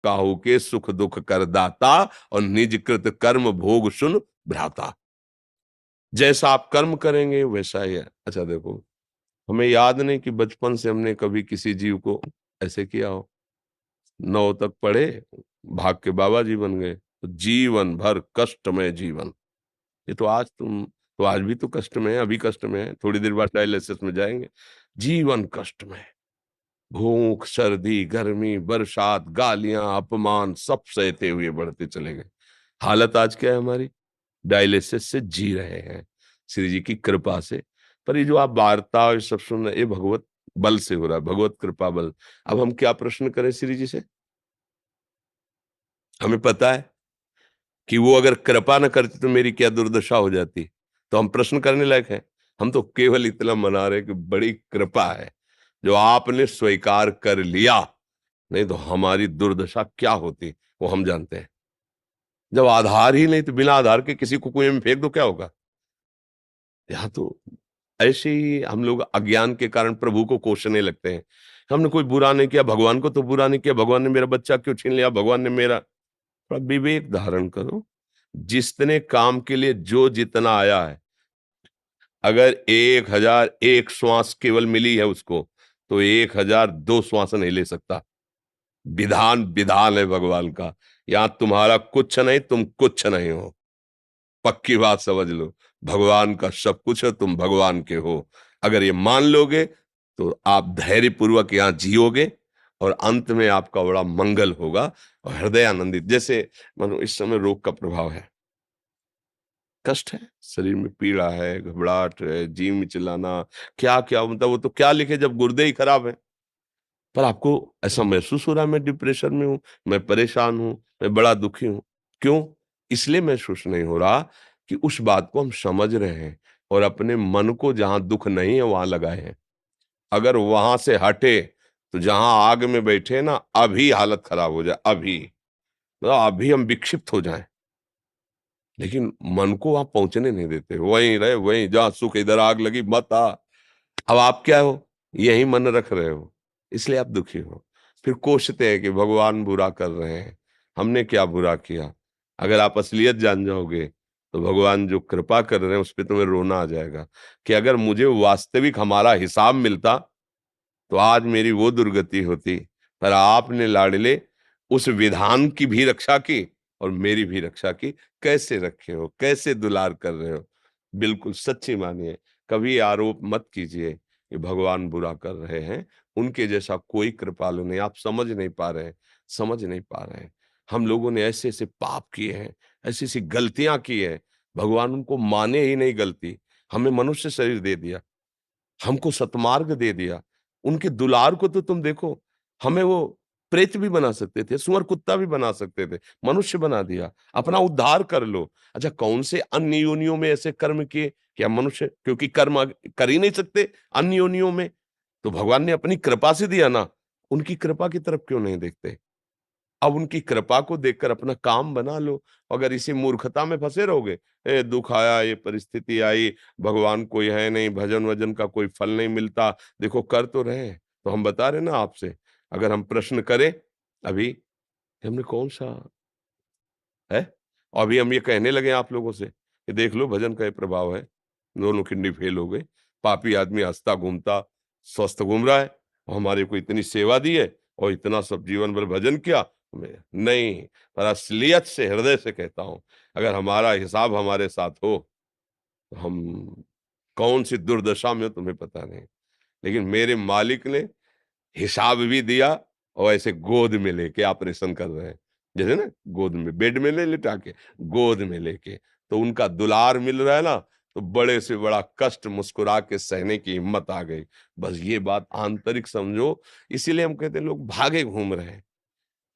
काहू के सुख दुख कर दाता, और निज कृत कर्म भोग सुन भ्राता। जैसा आप कर्म करेंगे वैसा ही है। अच्छा देखो, हमें याद नहीं कि बचपन से हमने कभी किसी जीव को ऐसे किया हो। 9 तक पढ़े, भाग के बाबा जी बन गए, तो जीवन भर कष्टमय जीवन। ये तो आज तुम, तो आज भी तो कष्ट में है, अभी कष्ट में है, थोड़ी देर बाद डायलिसिस में जाएंगे। जीवन कष्ट में, भूख, सर्दी, गर्मी, बरसात, गालियां, अपमान, सब सहते हुए बढ़ते चले गए। हालत आज क्या है हमारी? डायलिसिस से जी रहे हैं, श्री जी की कृपा से। पर ये जो आप वार्ता और ये सब सुन रहे हैं, ये भगवत बल से हो रहा है, भगवत कृपा बल। अब हम क्या प्रश्न करें श्री जी से? हमें पता है कि वो अगर कृपा न करती तो मेरी क्या दुर्दशा हो जाती, तो हम प्रश्न करने लायक हैं। हम तो केवल इतना मना रहे कि बड़ी कृपा है जो आपने स्वीकार कर लिया, नहीं तो हमारी दुर्दशा क्या होती वो हम जानते हैं। जब आधार ही नहीं तो बिना आधार के किसी को कुएं में फेंक दो, क्या होगा? यहाँ तो ऐसे ही हम लोग अज्ञान के कारण प्रभु को कोसने लगते हैं। हमने कोई बुरा नहीं किया, भगवान को तो बुरा नहीं किया, भगवान ने मेरा बच्चा क्यों छीन लिया, भगवान ने मेरा। थोड़ा विवेक धारण करो। जितने काम के लिए जो जितना आया है, अगर 1001 श्वास केवल मिली है उसको, तो 1002 श्वास नहीं ले सकता। विधान विधान है भगवान का। यहां तुम्हारा कुछ नहीं, तुम कुछ नहीं हो। पक्की बात समझ लो। भगवान का सब कुछ है, तुम भगवान के हो। अगर ये मान लोगे तो आप धैर्य पूर्वक यहां जियोगे, और अंत में आपका बड़ा मंगल होगा और हृदय आनंदित। जैसे मानो इस समय रोग का प्रभाव है, कष्ट है, शरीर में पीड़ा है, घबराहट है, जी मिचलाना, क्या क्या, मतलब वो तो क्या लिखे जब गुर्दे ही खराब है। पर आपको ऐसा महसूस हो रहा है मैं डिप्रेशन में हूं, मैं परेशान हूं, मैं बड़ा दुखी हूं। क्यों? इसलिए महसूस नहीं हो रहा कि उस बात को हम समझ रहे हैं और अपने मन को जहां दुख नहीं है वहां लगाए हैं। अगर वहां से हटे तो जहां आग में बैठे ना, अभी हालत खराब हो जाए, अभी, मतलब अभी हम विक्षिप्त हो जाएं, लेकिन मन को वहां पहुंचने नहीं देते। वहीं रहे, वहीं जहां सुख, इधर आग लगी मत आ। अब आप क्या हो? यही मन रख रहे हो, इसलिए आप दुखी हो। फिर कोसते हैं कि भगवान बुरा कर रहे हैं, हमने क्या बुरा किया। अगर आप असलियत जान जाओगे तो भगवान जो कृपा कर रहे हैं उस पर तुम्हें रोना आ जाएगा कि अगर मुझे वास्तविक हमारा हिसाब मिलता तो आज मेरी वो दुर्गति होती। पर आपने लाडले उस विधान की भी रक्षा की और मेरी भी रक्षा की। कैसे रखे हो, कैसे दुलार कर रहे हो। बिल्कुल सच्ची मानिए, कभी आरोप मत कीजिए कि भगवान बुरा कर रहे हैं। उनके जैसा कोई कृपालु नहीं। आप समझ नहीं पा रहे हैं, समझ नहीं पा रहे हैं। हम लोगों ने ऐसे ऐसे पाप किए हैं, ऐसी ऐसी गलतियां की है, भगवान उनको माने ही नहीं गलती। हमें मनुष्य शरीर दे दिया, हमको सतमार्ग दे दिया। उनके दुलार को तो तुम देखो, हमें वो प्रेत भी बना सकते थे, सुअर कुत्ता भी बना सकते थे, मनुष्य बना दिया। अपना उद्धार कर लो। अच्छा, कौन से अन्य योनियों में ऐसे कर्म किए कि हम मनुष्य, क्योंकि कर्म कर ही नहीं सकते अन्य योनियों में, तो भगवान ने अपनी कृपा से दिया ना। उनकी कृपा की तरफ क्यों नहीं देखते? अब उनकी कृपा को देखकर अपना काम बना लो। अगर इसी मूर्खता में फंसे रहोगे, दुख आया, ये परिस्थिति आई, भगवान कोई है नहीं, भजन वजन का कोई फल नहीं मिलता, देखो कर तो रहे हैं। तो हम बता रहे ना आपसे, अगर हम प्रश्न करें अभी, हमने कौन सा है, और अभी हम ये कहने लगे आप लोगों से कि देख लो भजन का ये प्रभाव है, दोनों किडनी फेल हो गई, पापी आदमी हंसता घूमता स्वस्थ घूम रहा है, और हमारे को इतनी सेवा दी है और इतना सब जीवन भर भजन किया। नहीं, पर असलियत से हृदय से कहता हूं, अगर हमारा हिसाब हमारे साथ हो तो हम कौन सी दुर्दशा में हो तुम्हें पता नहीं। लेकिन मेरे मालिक ने हिसाब भी दिया, और ऐसे गोद में लेके ऑपरेशन कर रहे हैं। जैसे ना, गोद में, बेड में ले लिटा के, गोद में लेके, तो उनका दुलार मिल रहा है ना, तो बड़े से बड़ा कष्ट मुस्कुरा के सहने की हिम्मत आ गई। बस ये बात आंतरिक समझो। इसीलिए हम कहते हैं लोग भागे घूम रहे हैं।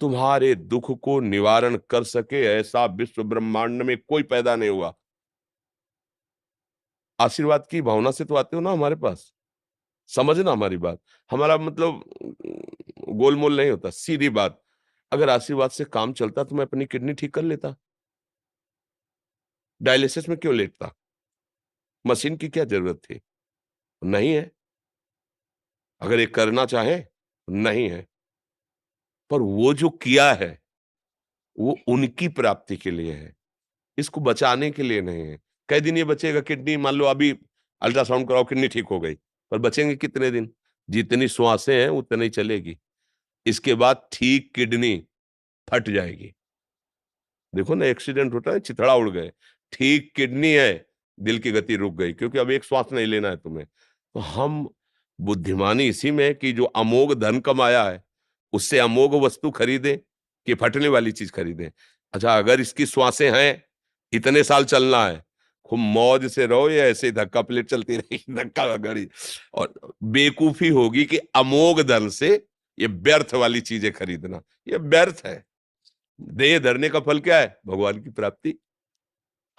तुम्हारे दुख को निवारण कर सके ऐसा विश्व ब्रह्मांड में कोई पैदा नहीं हुआ। आशीर्वाद की भावना से तो आते हो ना हमारे पास, समझना हमारी बात। हमारा मतलब गोलमोल नहीं होता, सीधी बात। अगर आशीर्वाद से काम चलता तो मैं अपनी किडनी ठीक कर लेता, डायलिसिस में क्यों लेटता? मशीन की क्या जरूरत थी? नहीं है। अगर ये करना चाहे, नहीं है। पर वो जो किया है वो उनकी प्राप्ति के लिए है, इसको बचाने के लिए नहीं है। कई दिन ये बचेगा किडनी, मान लो अभी अल्ट्रासाउंड कराओ किडनी ठीक हो गई, पर बचेंगे कितने दिन? जितनी श्वासें हैं उतनी ही चलेगी। इसके बाद ठीक किडनी फट जाएगी। देखो ना, एक्सीडेंट होता है, चिथड़ा उड़ गए, ठीक किडनी है, दिल की गति रुक गई, क्योंकि अब एक श्वास नहीं लेना है तुम्हें। तो हम बुद्धिमानी इसी में है कि जो अमोघ धन कमाया है उससे अमोघ वस्तु खरीदें कि फटने वाली चीज खरीदें। अच्छा, अगर इसकी श्वासें हैं, इतने साल चलना है, खूब मौज से रहो, या ऐसे ही धक्का प्लेट चलती रहेगी, धक्का गाड़ी। और बेवकूफी होगी कि अमोघ धन से ये व्यर्थ वाली चीजें खरीदना, ये व्यर्थ है। देह धरने का फल क्या है? भगवान की प्राप्ति।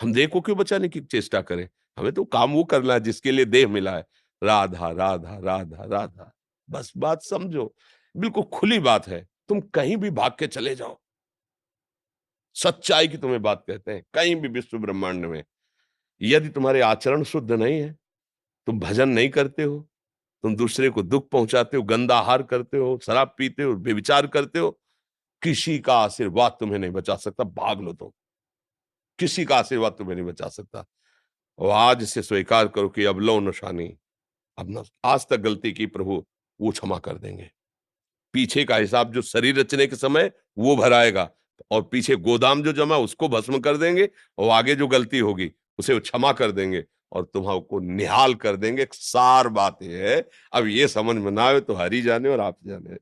हम देह को क्यों बचाने की चेष्टा करें? हमें तो काम वो करना है जिसके लिए देह मिला है। राधा राधा राधा राधा, बस बात समझो, बिल्कुल खुली बात है। तुम कहीं भी भाग के चले जाओ, सच्चाई की तुम्हें बात कहते हैं, कहीं भी विश्व ब्रह्मांड में। यदि तुम्हारे आचरण शुद्ध नहीं है, तुम भजन नहीं करते हो, तुम दूसरे को दुख पहुंचाते हो, गंदा आहार करते हो, शराब पीते हो, व्यभिचार करते हो, किसी का आशीर्वाद तुम्हें नहीं बचा सकता, भाग लो तुम। किसी का आशीर्वाद तुम्हें नहीं बचा सकता। और आज से स्वीकार करो कि अब लो नशानी, अब न आज तक गलती की प्रभु वो क्षमा कर देंगे। पीछे का हिसाब जो शरीर रचने के समय वो भराएगा, और पीछे गोदाम जो जमा उसको भस्म कर देंगे, और आगे जो गलती होगी उसे वो क्षमा कर देंगे और तुम्हारा निहाल कर देंगे। सार बात ये है, अब ये समझ में ना आए तो हरि जाने और आप जाने।